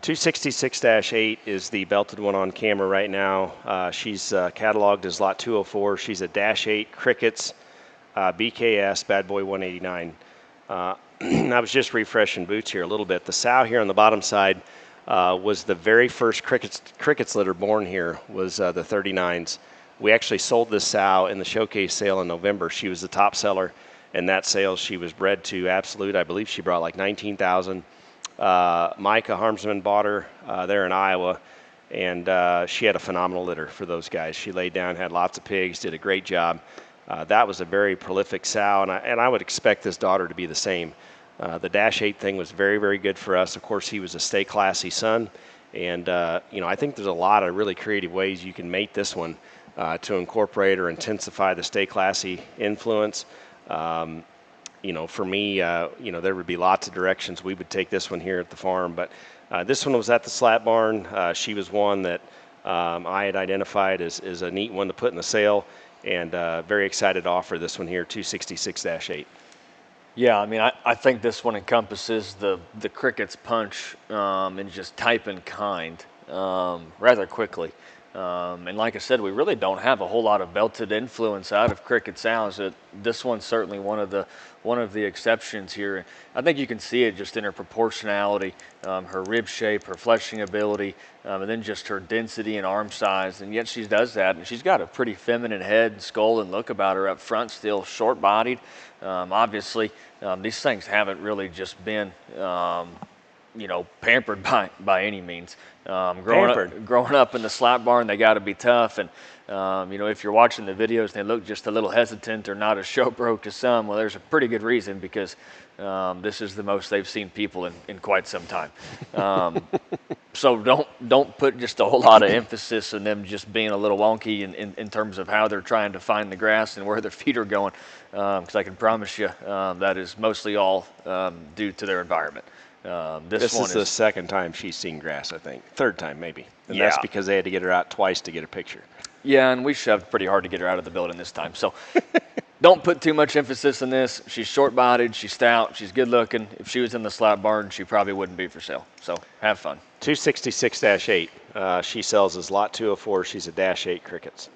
266-8 is the belted one on camera right now. She's cataloged as lot 204. She's a -8 Crickets BKS Bad Boy 189. I was just refreshing boots here a little bit. The sow here on the bottom side was the very first Crickets litter born here, was the 39s. We actually sold this sow in the showcase sale in November. She was the top seller in that sale. She was bred to Absolute. I believe she brought like 19,000. Micah Harmsman bought her there in Iowa, and she had a phenomenal litter for those guys. She laid down, had lots of pigs, did a great job. That was a very prolific sow, and I would expect this daughter to be the same. The -8 thing was very, very good for us. Of course, he was a Stay Classy son, and I think there's a lot of really creative ways you can mate this one to incorporate or intensify the Stay Classy influence. For me, there would be lots of directions we would take this one here at the farm, but this one was at the Slat Barn. She was one that I had identified as a neat one to put in the sale, and very excited to offer this one here, 266-8. Yeah, I mean, I think this one encompasses the Crickets punch and just type and kind rather quickly. And like I said, we really don't have a whole lot of belted influence out of Cricket sows. This one's certainly one of the exceptions here. I think you can see it just in her proportionality, her rib shape, her fleshing ability, and then just her density and arm size. And yet she does that, and she's got a pretty feminine head, skull, and look about her up front, still short-bodied. Obviously, these things haven't really just been pampered by any means. Growing up in the Slat Barn, they got to be tough. And, if you're watching the videos and they look just a little hesitant or not as show broke to some, well, there's a pretty good reason, because this is the most they've seen people in quite some time. So don't put just a whole lot of emphasis on them just being a little wonky in terms of how they're trying to find the grass and where their feet are going, because I can promise you that is mostly all due to their environment. This is the second time she's seen grass, I think. Third time, maybe. And yeah. That's because they had to get her out twice to get a picture. Yeah, and we shoved pretty hard to get her out of the building this time. So don't put too much emphasis on this. She's short-bodied, she's stout, she's good-looking. If she was in the Slat Barn, she probably wouldn't be for sale. So have fun. 266-8. She sells as lot 204. She's a -8 Crickets.